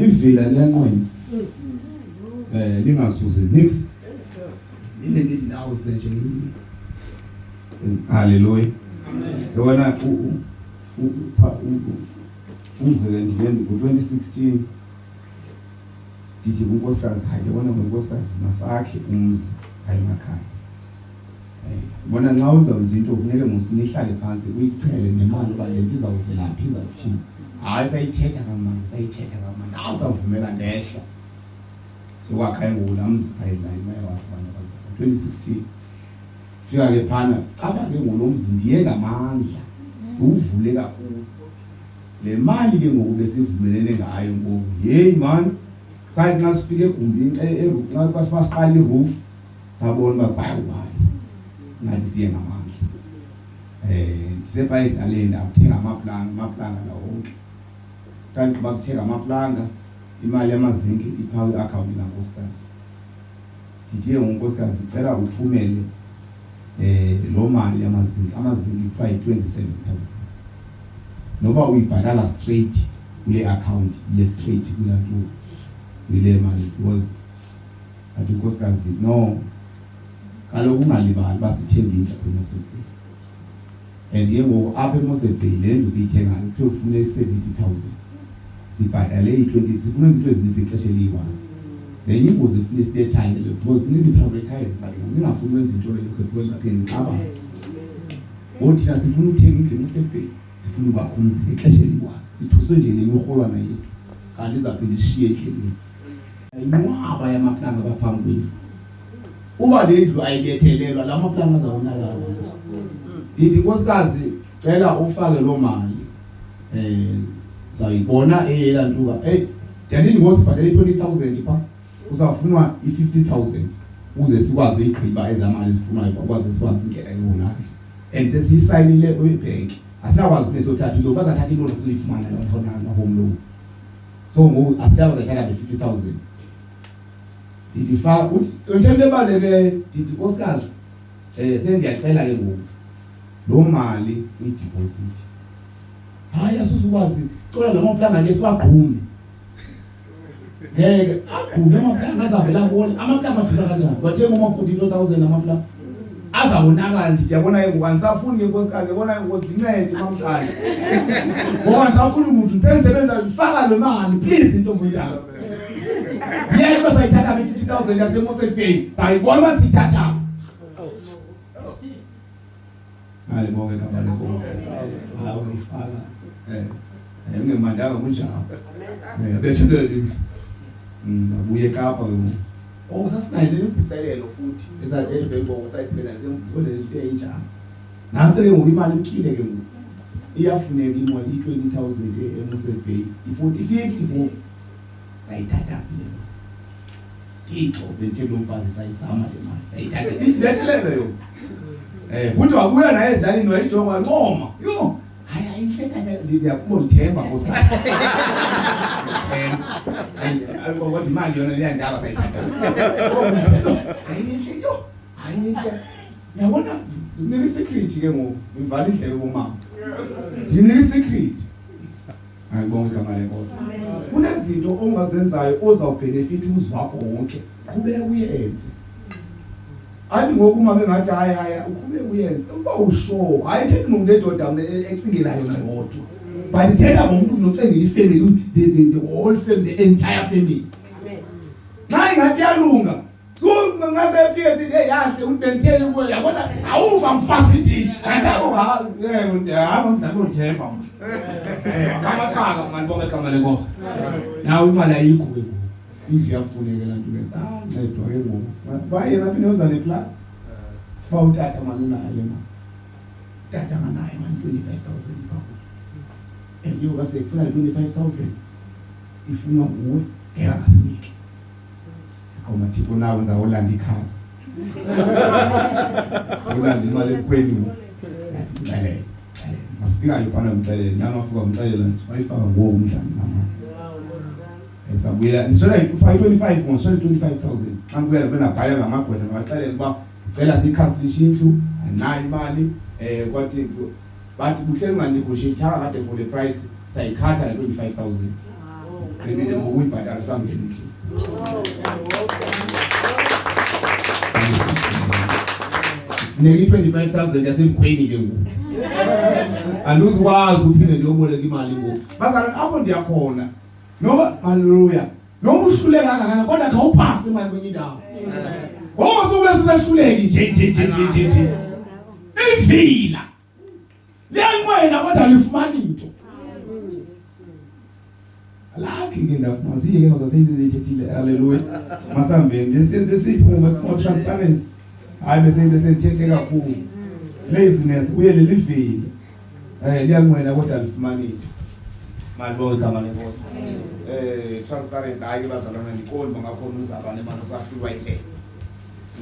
Ivila liyanqwela lingasuze nix ile ngithi nawo senje yini. Hallelujah. Yona umzekelo ndiyeni ngo-2016 ndithi kunkosikazi hayi yabona ngonkosikazi masakhe umzi hayi emakhaya. Bona nxa uzawuyenza into kufuneke musinihlale phansi uyichele nemali uba le nto izawuvelaphi izawuthini. Hayi sayithetha kamandi awuzawuvumela ndehla sokwakha engula mzi phayilani maye wasibana bazaa 2016 fika ke phana cabange ngulo mzi ndiye ngamandla uvule kakhulu. Le mali ke ngoku besivumelene ngayo ngoku hey man sathi nxa sifike egumbini nxa basiqala iroof sabona ubani ngathi siye ngamandla disebhayidi alenda ukuthenga amaplanga la wonke kanti xa ukuthenga amaplanga imali yamazinki iphawu i-account lankosikazi ndiye unkosikazi ngicela uthumele lo mali yamazinki kuthiwa yi-27,000 noba uyibhatala straight kule account ye straight kulantu ile mali because athi unkosikazi no kaloku ungalibali basithenga indlu eMoses Bay and yengo apha eMoses Bay le ndlu siyithengayo kuthiwa ufuna 70,000 sibhatale i-20 sifuna izinto ezininzi ixesha eliyi-1 lenye ingozi efuna sibethane le because nini prioritize but ningafuni wenza into leyo because ngapheni xabazi othina sifuna ukuthenga indlu eMoses Bay sifuna ubakho umzi ixesha eliyi-1 sithuswe nje nemirholwana yethu kanti izaphinda ishiye endleleni inqwaba yamaplanga abaphambi kwendlu uba le ndlu ayibethelelwa la maplanga azawonakala ndithi nkosikazi cela ufake lo mali sayibona eyelantuka ndanini ngosibhatele 20,000 pha uzawufunwa i-50,000 uze sikwazi uyigqiba ezamali esifunayo ukwazi sikwazi ingena yona and sesiyisayinile kwi-bank asinakwazi unesothatha lo bazathatha ilona soyifumana la home loan so ngoku asiyakwazi athatha the 50,000 ndifaka uthi into ebaleke ndithi nkosikazi sendiyacela ke ngoku lo mali uyideposit hayi asusukwazi xola lamaplanga ke siwagqume ngeke agqume amaplanga azavela bona amaplanga adura kanjani wathenga uma 14,000 amaplanga azabonakala ndithi yabona ke ngoku anisafuni ke nkosikazi yabona ukuthi ndincede namhlanje ngoba nisafuna ukuthi ntensebenza ifaka lo mali please intombi yami yena basayithatha be-50,000 yaseMoses Bay bayibona basithatha ngale bonke kabale nkosi hawo ifaka ngemandanga kunjalo bethelele abuye Kapa ke sasinayo lemvuselelo futhi ezabhengo sayisibena lemvuselelo into enjalo nase ke ngoku imali imkile ke ngoku iyafuneka imali i-20,000 eMoses Bay i-50 ayithatha le mali Tiko bentelo mfazi sayizama le mali sayithatha isibethelelo yo futhi wabuya naye endalini wayijonga ncoma yo hayi ayinhleka ngiyakubona Themba nkosikazi Themba alibona imali yona leyandaba sayithatha ayinhle yo ayinhle yabona nini secret ke ngoku ngivala indlebe bomama nini secret ayibonga igama lenkosi kunezinto ongazenzayo ozawubenefit umuzi wakho wonke qhubeka uyenze athi ngoku uma bengathi hayi uqhubeka uyenze uba usure hayi thethi nokuledoda ecingela yona yodwa but ithetha ngomuntu nocengela ifamily the whole family the entire family amen ngathi yalunga so ngase fike sithi yahle ukuthi bengithele kuwe yabona awuva mfazi thini ngakho hamba mdlalo uThemba kamaqhaka manibonke igama lenkosi nawe imali ayikho ke indlu yafuneka lantu bese ncedwa ke ngoku baye lapha inoza le plan fa utata manuna ale mali tata manaye man 25,000 bakho endiyo base kufuna 25,000 ifuna nguwe ngekasinike koma tipo nawe wenza olanda ikhasi olanda imali ekwenu ngale masifika yibona umxelele nangafika umxelele nje bayifaka ngo umdlali namama esabuyela nisola 25 ngosola 25,000 angikuyela bena bhala ngamagqwetha ngaxelela uba ucela sikhasi lishinthu anayi imali kwathi bathi kuhleli unganegotiate kade for the price sayikhatha la 25,000 qinile ngokuyibhadala sangene endlini negi 25,000 yasemkhweni ke ngoku anduzikwazi uphinde ndiyoboleka imali ngoku bazalwane apho ndiyakhona noma haleluya noma uhluleka kangaka kodwa khawuphase imali kwenye indawo ngoba sobe sisehluleki nje elifila liyanqwena kodwa lifumani into lakhe ke ndafuna siye ke ngazaseyini lethethile haleluya masambeni lesipho transparency hayi bese nithethe kakhulu laziness uye lelivile liyanqwena kodwa lifumani into malibonke igama lenkosi transparent hayi bazalwana ndiqondi bangakhona uzabane manje usahlulwa ile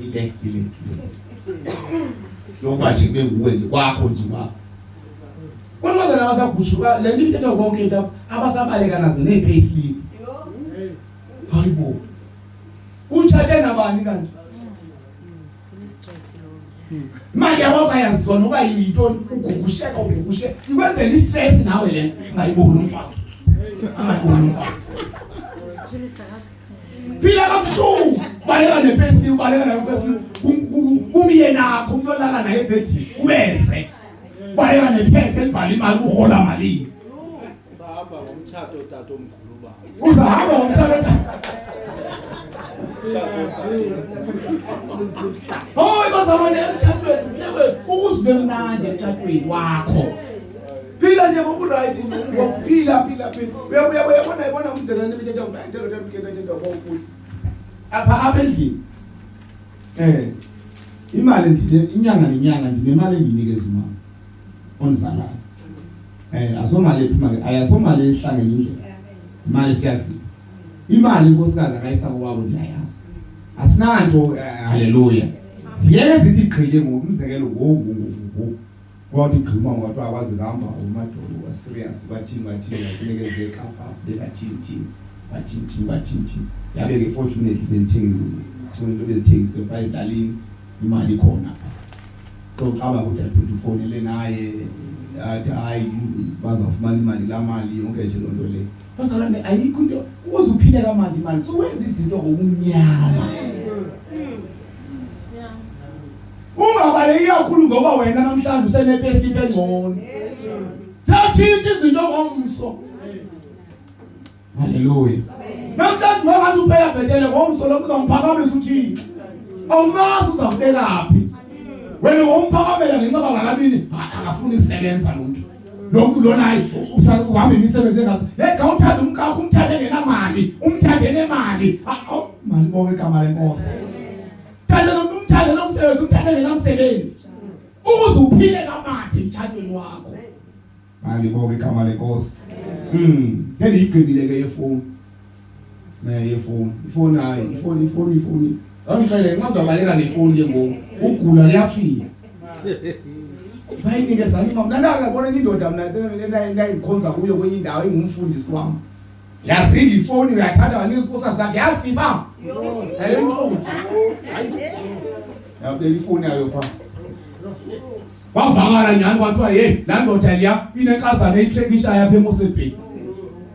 ile lokho nje kube nguwe nje kwakho nje ba Kwalwaza nabasagushuka le nto ithetha konke into abasabaleka nazo ne-payslip. Hayibo. Utshate nabani kanti? Mali yakho bayazizwa noba yintoni ugugusheka ugugushe. Ikwenzela i-stress nawe le ngayiboni umfazi. Angayiboni umfazi. Phila kabuhlungu. Baleka ne-payslip, baleka ne-payslip. Umye nakho umuntu olala naye ebhedini ubeze. Baleka nephepha elibhala imali uhola malini. Sahamba ngomtshato tato omkhulu ba. Uzahamba ngomtshato. Hoy bazalwane emtshatweni silewe ukuzibe mnandi emtshatweni wakho. Phila nje ngoku-right ngokuphila. Uyabona umzekelo nebithetha ngithetha ukuthi apha endlini imali ndile inyanga nenyanga ndinemali endinikeza umama onizalayo. Asomali ephuma ayasomali ehlangene indlela. Imali siyazi. Imali inkosikazi akayisako wabo ndiyayazi. Asinanto haleluya. Siyeke zithi iqhele ngomzekelo kwathi igqima ngoba akwazi kuhamba umadolo wa serious bathini kunikeze eKapa bathini yabe ke fortunately bengithenga into bezithengiswe bayidlalini imali khona. So xaba ukuthi ufonele naye athi hayi bazafumana imali la mali yonke nje lonto le. Bazalwane ayikho into uzuphile kamandi imali so wenza izinto ngokumnyama. Ungabaleki kakhulu ngoba wena namhlanje usene-payslip engcono. Siyathinta izinto ngomso. Haleluya. Namhlanje mangathi uphela bhetele ngomso lo uzangiphakamisa uthini. Awumazi uzakubekaphi. Wena ngomphakamela ngenxa bangalabini akafuni ukusebenza lo muntu. Lo muntu lona hayi usahamba imisebenzi engazi. Ngawuthanda umkakho umthande ngenamali, umthande nemali. Mali bonke igama lenkosi. Umthande nomsebenzi, umthande ngenamsebenzi. Ukuze uphile kamandi emtshatweni wakho. Mali bonke igama lenkosi. Ngeke igqibile ke yefoni. Ifoni hayi, ifoni. Awuhlele ngazabaleka nefoni ke ngoku. Ugula liyafika. Bayinike zami mama nandaka bona indoda mina ndayikhonza kuyo kwenye indawo engumfundisi wami. Yaringa ifoni uyathanda wanisikosa zakhe yatsiba. Ayinqothi. Yabeka ifoni yayo pha. Bavakala nyani kwathiwa la ndoda liya inenkazana eyitrekisha yapha eMosebheni.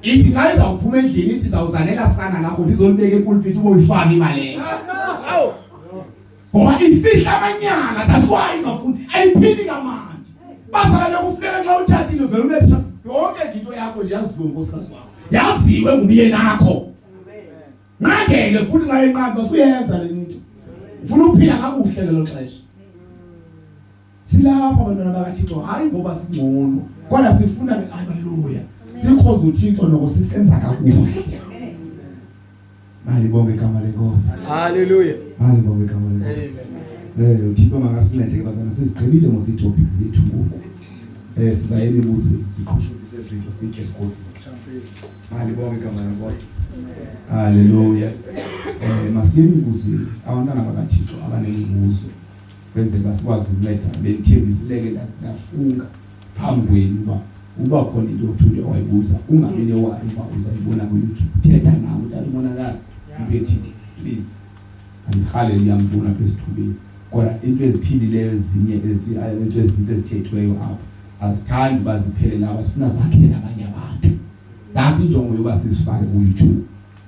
Ithi xa izawuphuma endlini ithi izawuzanela sana lakho ndizolibeka epulpit uboyifaka imali. Ngoba ifihla amanyala that's why ingafuni ayiphili kamandi. Bazalwane kufika xa utshatile vele ubethi yonke into yakho nje yaziwe nkosikazi wakho. Yaziwe ngubiye nakho. Ngangeke futhi ngayinqamba usuyenza le nto. Ufuna ukuphila kakuhle lelo xesha. Silapha abantwana bakaThixo hayi ngoba singcono kodwa sifuna haleluya. Sikhonza uThixo nokusisenza kakuhle. Mali bonke igama lenkosi. Haleluya. Mali bonke igama lenkosi. uThixo makasincede ke bazana sizigqibile ngositopics zethu ngoku. Sizayela emuzweni siqhushumbise izinto sithi esigodini. Mali bonke igama lenkosi. Haleluya. Masiyeni emuzweni abantwana bakaThixo abanemibuzo. Kwenze basikwazi ukunceda benithembisileke nafunga phambi kwenu uba khona into othule wayibuza ungabi newari uba uzayibona ku YouTube thetha nawe utalibonakala ubethi please haleluya mbona besithubeni kodwa into eziphilileyo ezinye into ezithethweyo apha azithandi baziphele laba sifuna zakhela abanye abantu lapho injongo yoba sisifake ku YouTube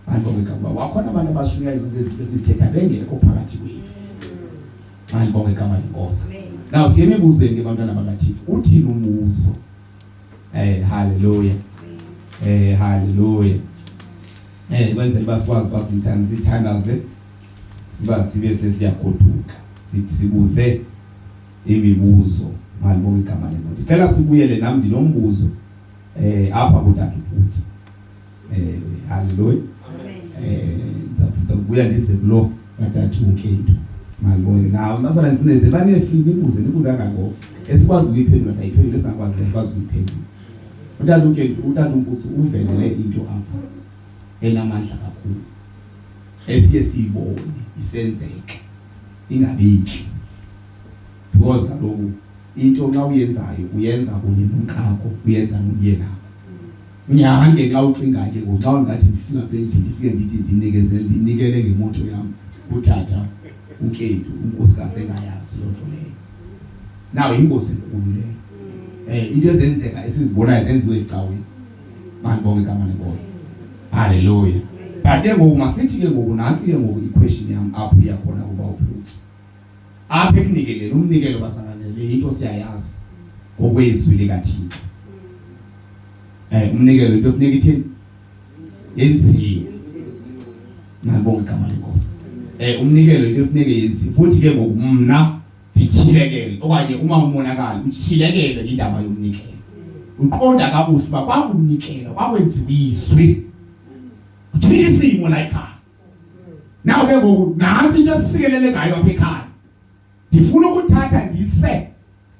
bantu bekuba wakhona abantu abashunyaya izinto ezithetha bengekho phakathi kwethu mali bonke igama lenkosi. Now siyemibuzweni ke bantwana bakaThixo uthini umuzo. Haleluya. Haleluya. Kwenze basikwazi basithandaze sibe sesiyagoduka sibuze imibuzo mali bonke igama lenkosi. Cela sibuyele nami ndinombuzo apha kuTata uPhuthu. Haleluya. Ngizabuya ndize kulo kaTata uNkento. Mali bonke nawo masala nifuneze banefree nibuze ngakho esikwazi ukuyiphendula sayiphendula esingakwazi ukuyiphendula. uTata uPhuthu uvelele into apha enamandla kakhulu esike siyibone isenzeke ingabiki, because kaloku into xa uyenzayo uyenza kunye nomkakho, uyenza nomyeni wakho. Nyange xa ucinga ke ngoxa ungathi ndifika phezu ndifike ndithi ndinikele ngemoto yami uthatha unkethu unkosikazi engayazi loo nto leyo. Nawe ingozi enkulu leyo. Into ezenzeka esizibonayo zenziwe ecaweni. Mandibonge igama lenkosi. Hallelujah. But ke ngoku masithi ke ngoku nansi ke ngoku iquestion yami apho iyakhona kuba uphuthu. Apha ekunikele umnikelo basanganele into siyayazi ngokwezwi likaThixo. Umnikelo into kufuneka ithini? Yenziwe. Mandibonge igama lenkosi. Umnikelo into kufuneka yenziwe. Futhi ke ngoku mna ndityhilekele okanye uma umonakala utyhilekele indaba yomnikelo. Uqonda kakuhle uba kwakunikela kwakwenziwa izwi. Kuthini isimo la ekhaya. Naw ke ngoku nansi into esikelele ngayo apha ekhaya. Ndifuna ukuthatha ndise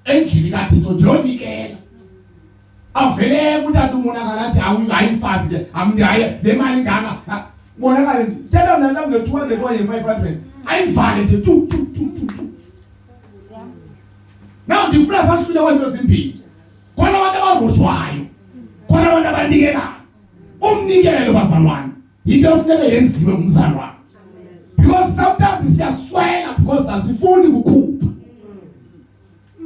endlini kaThixo ndiyonikela. Avele utata umonakala athi ayimfazi le amndaye le mali ngaka monakala thetha nalo nge200 kwaye 500 ayivale nje tu. Naw ndifuna sahlule kwanto ezimbili. Khona abantu abaroshwayo, khona abantu abanikelayo. Umnikelo bazalwane into efuneka yenziwe ngumzalwane. Because sometimes siyaswela because asifuni ukukhupha.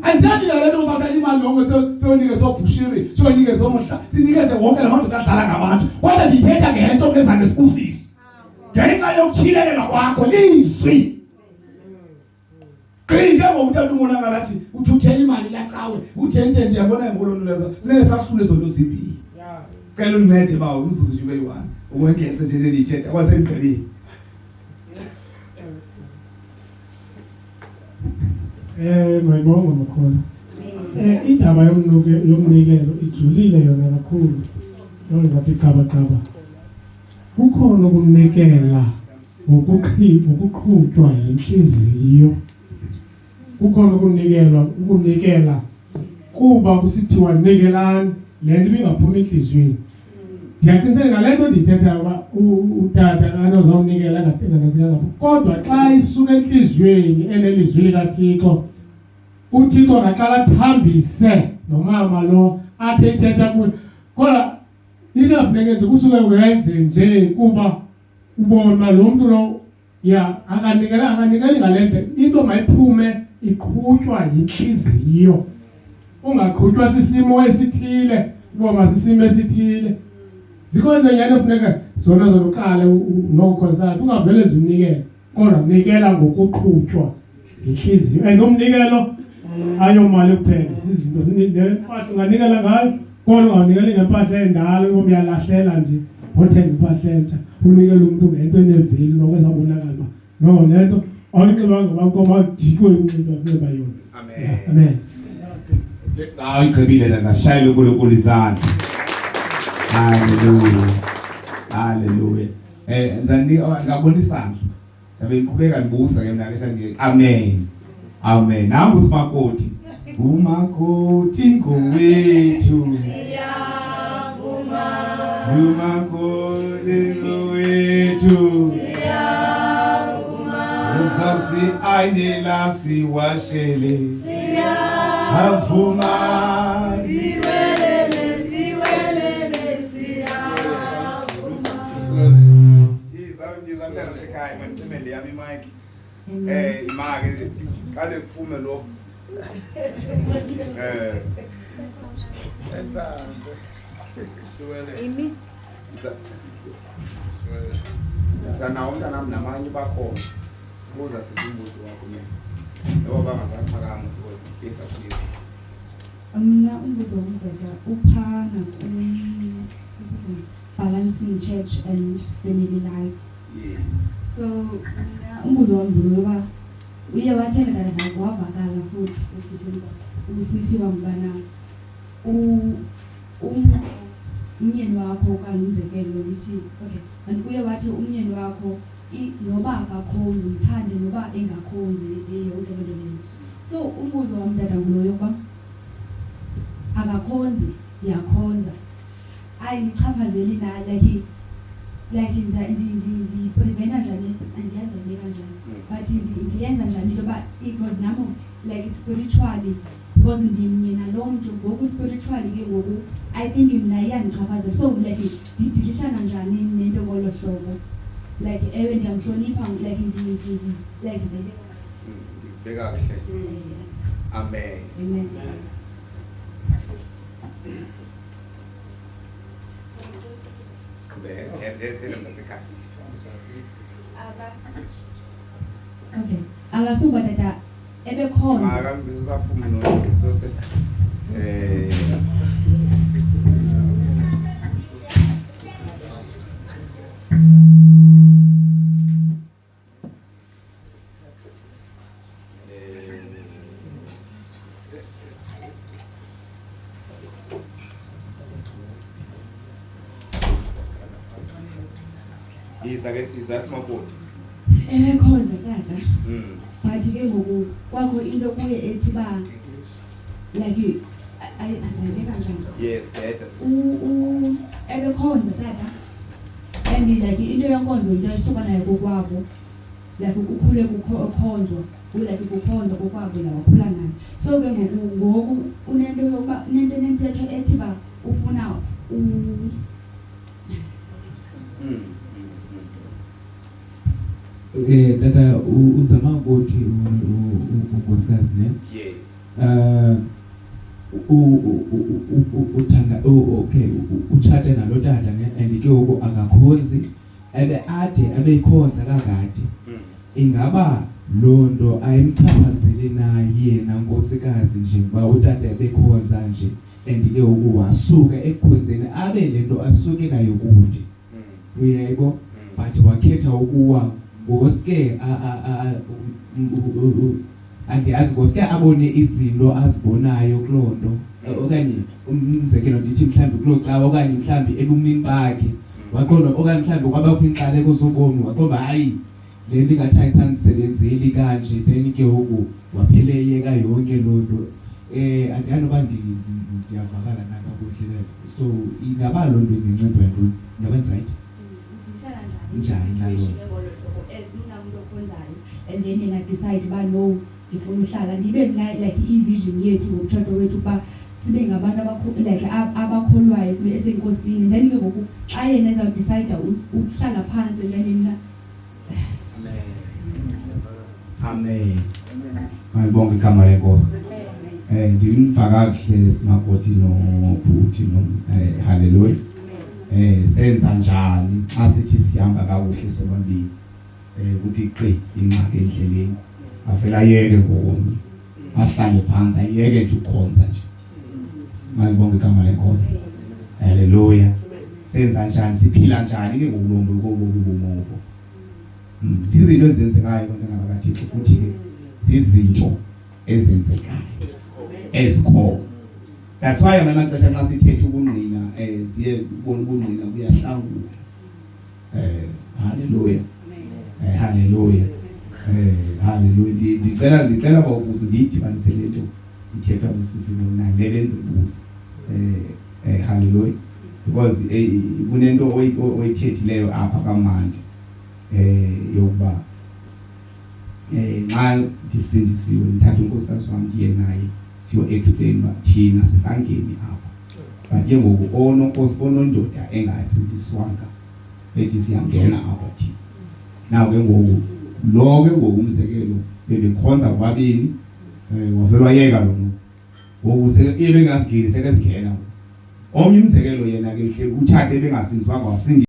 Andithi le nto uzathatha imali yonke sonike sobushiri, sonike somhla, sinikeze wonke labantu adlala ngabantu. Kodwa ndithetha ngento leza nesibusiso. Ngenxa yokuthilelelwa kwakho lizwi. Qinike ngomuntu umonakala athi uthuthela imali lacawe, uthente ndiyabona ngolonu lezo. Lezi sahlule zonto zimbili. Cela uncede bawo umzuzu nje uyi1. Ukwengeze nje lelithetha kwasemgqibeni. Mayibonga makhona. Indaba yomnikelo ijulile yona kakhulu. Nongathi qaba. Kukhona ukunikela ngokuqhutshwa yinhliziyo. Kukhona ukunikela kuba kusithiwa nikelani le nto ingaphumi enhliziyweni. Ndiyaqiniseka le nto ndithetha utata anozawunikela angathenganga kodwa xa isuka enhliziyweni enelizwi likaThixo uThixo ngaqala athambise nomama lo athi ethetha kuye kodwa ingafuneke nje kusuke wenze nje kuba ubona lo muntu lo akanikeli ngale into mayiphume iqhutywa yinhliziyo. Ungaqhutywa sisimo esithile kuba masisimo esithile. Zikhona nyane kufuneka zona zokuqala nokhonsati ungavele nje unikele kodwa nikela ngokuqhutywa inhliziyo. Nomnikelo ayomali kuphela izinto zinempahla unganikela ngayo kodwa unganikeli ngempahla endala ngoba uyalahlela nje othenga impahla entsha unikele umuntu ngento eneveli nokwenza bonakala ba no lento awucabanga ngabankomo dikwe inxiba kuba yona. Amen. Hayi qebile lana shayile uNkulunkulu izandla. Hallelujah. Ngabona isandla. Sabe ngiqhubeka ngibuza ke mina ke amen. Nangu simakoti. Umakoti ngowethu. Siyavuma. Umakoti ngowethu. Siyavuma. Usasi ayinela siwashele. Siyavuma. Imake kale kuphume lo Imi sana umntana nami namanye bakhona buza sizimbuzi wakho mina ngoba bangasaphakama because space asizwe Mina umbuzo womdada uphana balancing church and family life. yes. So umbuzo wami ngoba uye wathenda ngwavakala futhi uDisemba usithiwa ngibana umyeni wakho kanizekelo lithi okay and uye wathi umyeni wakho noba akakhonzi umthande noba engakhonzi yonke lento leyo. So umbuzo wami dada nguloyo kwa akakhonzi yakhonza ayichaphazeli na like like ndi-preventa njani andiyazi le kanjani but ndiyenza njani into yoba because nami like spiritually because ndimnye naloo mntu ngoku spiritually ke ngoku I think mna iyandichaphazela so like ndidilishana njani nento ngolo hlobo like ewe ndiyamhlonipha like like Ndive kakuhle. Amen. Amen. Okay. Akasuba tata ebekhonza. Maka ngisaphuma no sose. Isake maboti. Ebekhonza tata. But ke ngoku kwakho into kuye ethi ba like azayile kanjani? Yes, that. Ebekhonza tata. And like into yonkonzo into esuka nayo kokwabo. Like ukukhule kukhonzwa, like kukhonza kokwabo la wakhula nayo. So ke ngoku unento yoba nentetho ethi ba ufuna tata uzama ukuthi unkosikazi ne Yes. uthanda okay uchate nalo tata ne and ke ngoku akakhonzi abeyikhonza kakade ingaba loo nto ayimchaphazeli naye yena nkosikazi nje ngoba utata ebekhonza nje and ke ngoku wasuka ekukhonzeni abe lento asuke nayo kude uyayibo but wakhetha ukuwa ngoske andiyazi ngoske abone izinto azibonayo kulonto okanye umzekelo ndithi mhlambi kulo cawa okanye mhlambi ebumini bakhe waqonda okanye mhlambi kwabakho inxaleko zobomi waqonda hayi le nto ingathi ayisandisebenzeli kanje then ke ngoku waphele yeka yonke loo nto andiyanoba ndiyavakala nakakuhle so ingaba loo nto ingencedwa yintoni ingaba ndirayithi njani nalo and then yena decide ba no ngifuna uhlala ndibe like i-vision yethu ngomtshato wethu kuba sibe ngabantu like abakholwayo sibe esenkosini then ke ngoku xa yena ezawudicide ukuhlala phantsi then mina Amen. Malibonke igama lenkosi. Ndimva kakuhle simakoti nobhuti haleluya. Senza njani xa sithi sihamba kakuhle sobabili ukuthi qi ingxaki endleleni avela yeke ngokomnye ahlale phansi ayeke nje ukhonza nje malibonke igama lenkosi haleluya senza njani siphila njani ke ngokulombo kobobumobo sizinto ezenzekayo bantwana bakaThixo futhi ke sizinto ezenzekayo ezikhona. That's why amaxesha xa sithethe ubungqina siye ubona ubungqina buyahlangula. Hallelujah. Hallelujah. Hallelujah. Ndicela ukuze ndidibanise lento ithetha usisi lona lebenze ubuso. Hallelujah. Because kunento oyithethileyo apha kamandi yokuba nxa ndisindisiwe ndithatha unkosikazi wami ndiye naye siyo explain ba thina sisangeni apha but ke ngoku onondoda engasindiswanga ethi siyangena apha thina nawo ke ngoku lo ke ngoku umzekelo bebekhonza kwabini wavelwa yeka lo ngoku seke ebengazingeni seke singena omnye umzekelo yena ke hle uthathe bengasindiswanga wasindi